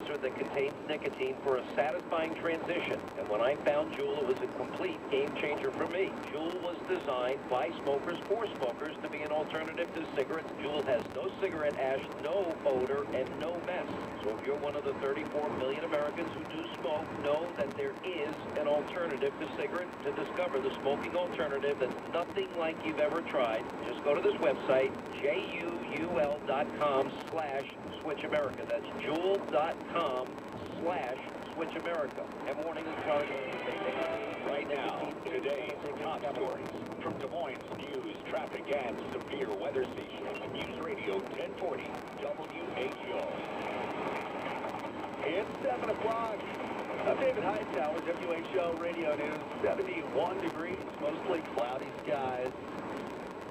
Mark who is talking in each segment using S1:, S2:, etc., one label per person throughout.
S1: vaporizer that contains nicotine for a satisfying transition. And when I found Juul, it was a complete game changer for me. Juul was designed by smokers for smokers to be an alternative to cigarettes. Juul has no cigarette ash, no odor, and no mess. So if you're one of the 34 million Americans who do smoke, know that there is an alternative to cigarettes. To discover the smoking alternative that's nothing like you've ever tried, just go to this website, juul.com/switchamerica. That's juul.com/switchamerica. And morning is
S2: right now, today's top stories from Des Moines news, traffic, and severe weather station. News Radio 1040 WHO. It's 7 o'clock. I'm David Hightower, WHO Radio News. 71 degrees, mostly cloudy skies.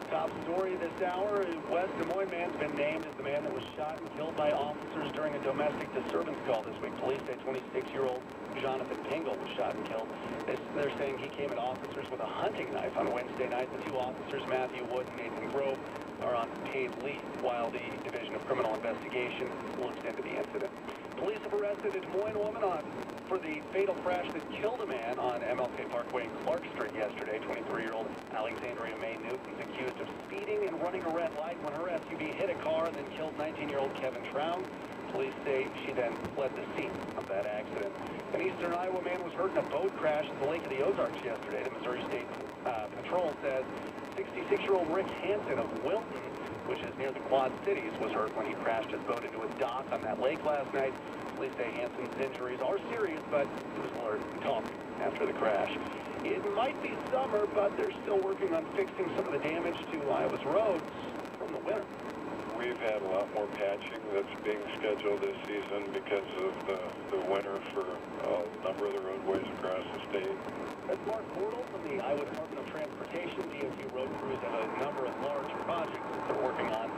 S2: Top story this hour, West Des Moines man's been named as the man that was shot and killed by officers during a domestic disturbance call this week. Police say 26-year-old Jonathan Pingle was shot and killed. They're saying he came at officers with a hunting knife on Wednesday night. The two officers, Matthew Wood and Nathan Grove, are on paid leave while the Division of Criminal Investigation looks into the incident. Police have arrested a Des Moines woman for the fatal crash that killed a man on MLK Parkway in Clark Street yesterday. 23-year-old Alexandria May Newton is accused of speeding and running a red light when her SUV hit a car and then killed 19-year-old Kevin Trout. Police say she then fled the scene of that accident. An eastern Iowa man was hurt in a boat crash at the Lake of the Ozarks yesterday. The Missouri State Patrol says 66-year-old Rick Hansen of Wilton, which is near the Quad Cities, was hurt when he crashed his boat into a dock on that lake last night. Police say Hansen's injuries are serious, but he was alert and talked after the crash. It might be summer, but they're still working on fixing some of the damage to Iowa's roads from the winter.
S3: We've had a lot more patching that's being scheduled this season because of the winter for a number of the roadways across the state.
S1: That's Mark Bortle from the Iowa Department of Transportation. DOT road crews have a number of large projects that they're working on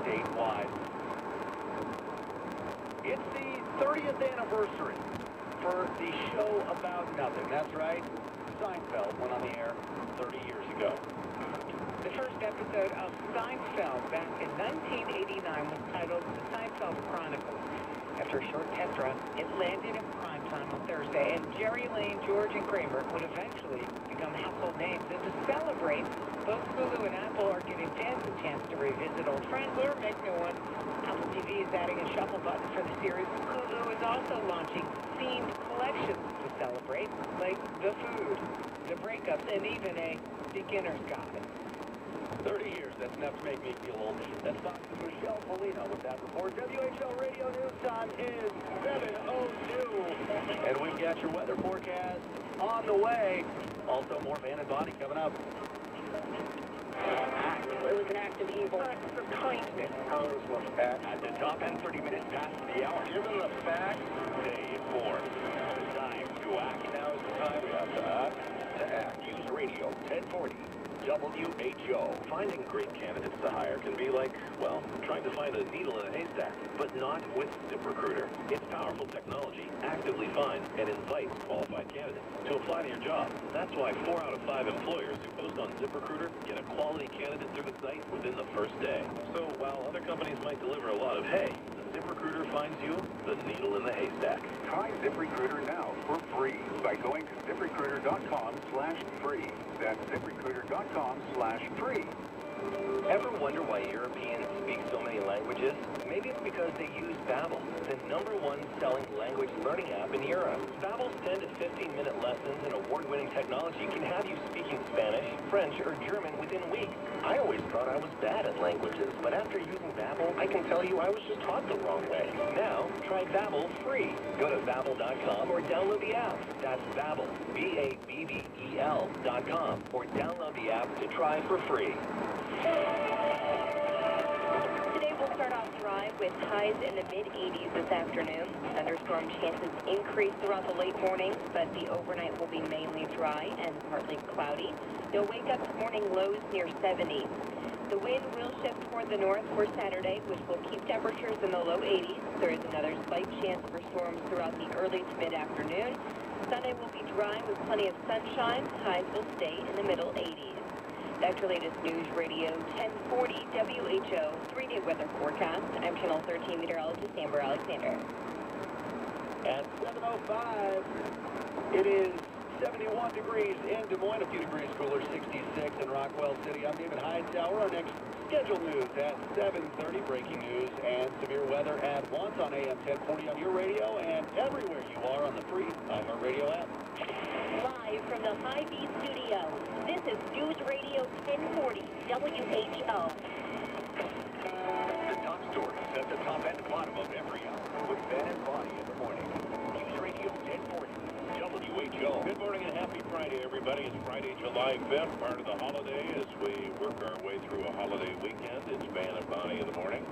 S1: statewide. It's the 30th anniversary for the show about nothing. That's right, Seinfeld went on the air 30 years ago.
S4: The first episode of Seinfeld back in 1989 was titled The Seinfeld Chronicles. After a short test run, it landed in primetime on Thursday, and Jerry Lane, George, and Kramer would eventually become household names. And to celebrate, both Hulu and Apple are giving fans a chance to revisit old friends or make new ones. Apple TV is adding a shuffle button for the series. Hulu is also launching themed collections to celebrate, like the food, the breakups, and even a beginner's guide.
S1: 30 years, that's enough to make me feel old. That's Fox's Michelle Polino with that report. WHO Radio News time is 7:02. And we've got your weather forecast on the way. Also, more Van and Body coming up.
S4: It was an act of evil. Acts of kindness.
S1: Ours was at the top end, 30 minutes past the hour. Given the facts, stay informed. It's time to act. Now is the time we have to act. News Radio 1040. WHO. Finding great candidates to hire can be like, well, trying to find a needle in a haystack, but not with ZipRecruiter. Its powerful technology actively finds and invites qualified candidates to apply to your job. That's why 4 out of 5 employers who post on ZipRecruiter get a quality candidate through the site within the first day. So while other companies might deliver a lot of hay, ZipRecruiter finds you the needle in the haystack.
S5: Try ZipRecruiter now for free by going to ZipRecruiter.com/free. That's ZipRecruiter.com/free.
S1: Ever wonder why Europeans speak so many languages? Maybe it's because they use Babbel, the #1 selling language learning app in Europe. Babbel's 10 to 15-minute lessons and award-winning technology can have you speaking Spanish, French, or German within weeks. I always thought I was bad at languages, but after using Babbel, I can tell you I was just taught the wrong way. Now, try Babbel free. Go to Babbel.com or download the app. That's Babbel, BABBEL.com, or download the app to try for free.
S6: Today we'll start off dry with highs in the mid-80s this afternoon. Thunderstorm chances increase throughout the late morning, but the overnight will be mainly dry and partly cloudy. You'll wake up to morning lows near 70. The wind will shift toward the north for Saturday, which will keep temperatures in the low 80s. There is another slight chance for storms throughout the early to mid-afternoon. Sunday will be dry with plenty of sunshine. Highs will stay in the middle 80s. That's your latest News Radio 1040 WHO 3-day weather forecast. I'm Channel 13 meteorologist Amber Alexander.
S2: 7:05. It is 71 degrees in Des Moines, a few degrees cooler, 66 in Rockwell City. I'm David Hightower. Our next scheduled news at 7:30, breaking news and severe weather at once on AM 1040 on your radio and everywhere you are on the free iHeartRadio app.
S6: Live from the Hy-Vee studio, this is News Radio 1040 WHO.
S1: The top stories at the top and bottom of every hour with Ben and Bonnie in the morning. News Radio 1040 WHO.
S7: Good morning and happy Friday, everybody. It's Friday, July 5th, part of the holiday as we work our way through a holiday weekend. It's Ben and Bonnie in the morning.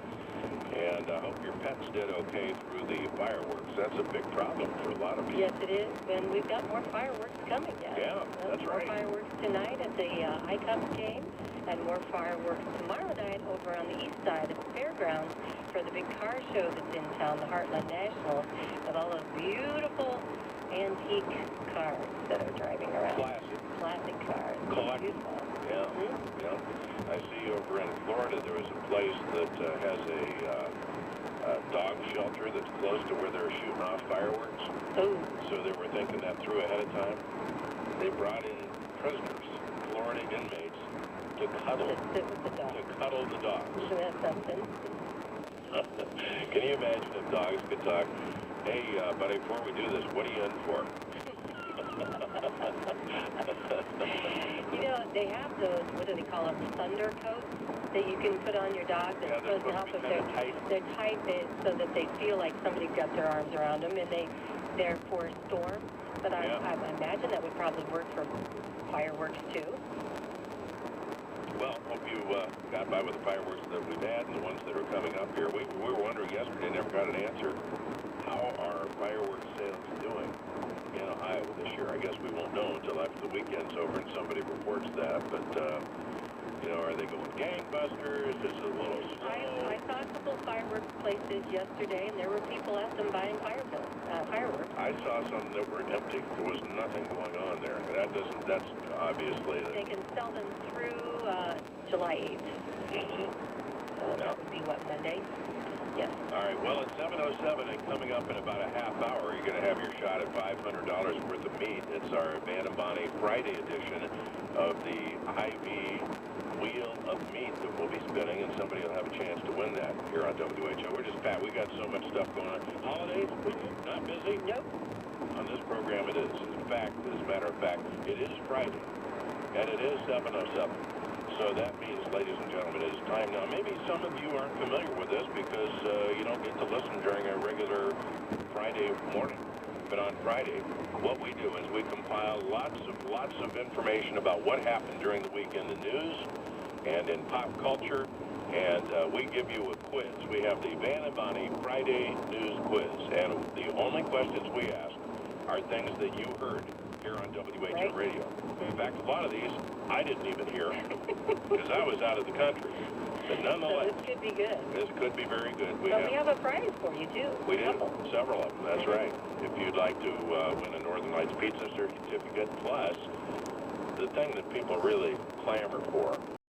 S7: And I hope your pets did okay through the fireworks. That's a big problem for a lot of people.
S6: Yes, it is. And we've got more fireworks coming yet.
S7: Yeah, that's
S6: more
S7: right.
S6: Fireworks tonight at the I-Cubs game, and more fireworks tomorrow night over on the east side of the fairgrounds for the big car show that's in town, the Heartland Nationals, with all those beautiful antique cars that are driving around. Classic cars.
S7: Collectible.
S6: Beautiful.
S7: Yeah, yeah. I see over in Florida there was a place that has a dog shelter that's close to where they're shooting off fireworks.
S6: Oh.
S7: So they were thinking that through ahead of time. They brought in prisoners, Florida inmates, to cuddle.
S6: To sit with the dog.
S7: To cuddle the dogs.
S6: Isn't that something?
S7: Can you imagine if dogs could talk? Hey, buddy, before we do this, what are you in for?
S6: You know, they have those, what do they call them, thunder coats that you can put on your dog that's supposed to help if they're tight so that they feel like somebody's got their arms around them and they're for storm. But I imagine that would probably work for fireworks too.
S7: Well, hope you got by with the fireworks that we've had and the ones that are coming up here. We were wondering yesterday, never got an answer. How are fireworks sales doing in Ohio this year? I guess we won't know until after the weekend's over and somebody reports that. But, you know, are they going gangbusters? Is it a little slow?
S6: I saw a couple of fireworks places yesterday, and there were people at them buying fireworks.
S7: I saw some that were empty. There was nothing going on there. That's obviously...
S6: They can sell them through July 8th. So that would be, what, Monday? Yes.
S7: All right, well, it's 7:07, and coming up in about a half hour, you're going to have your shot at $500 worth of meat. It's our Van and Bonnie Friday edition of the Hy-Vee Wheel of Meat that we'll be spinning, and somebody will have a chance to win that here on WHO. We're just fat. We got so much stuff going on. Holidays? Not busy?
S6: Nope.
S7: On this program, it is. In fact, as a matter of fact, it is Friday, and it is 7:07. So that means, ladies and gentlemen, it is time now. Maybe some of you aren't familiar with this because you don't get to listen during a regular Friday morning. But on Friday, what we do is we compile lots of information about what happened during the week in the news and in pop culture, and we give you a quiz. We have the Van and Bonnie Friday News Quiz, and the only questions we ask are things that you heard here on WHO Radio. In fact, a lot of these I didn't even hear because I was out of the country. But nonetheless,
S6: So this could be good.
S7: This could be very good.
S6: We have a prize for you, too.
S7: We do. Several of them, that's right. If you'd like to win a Northern Lights pizza certificate, plus the thing that people really clamor for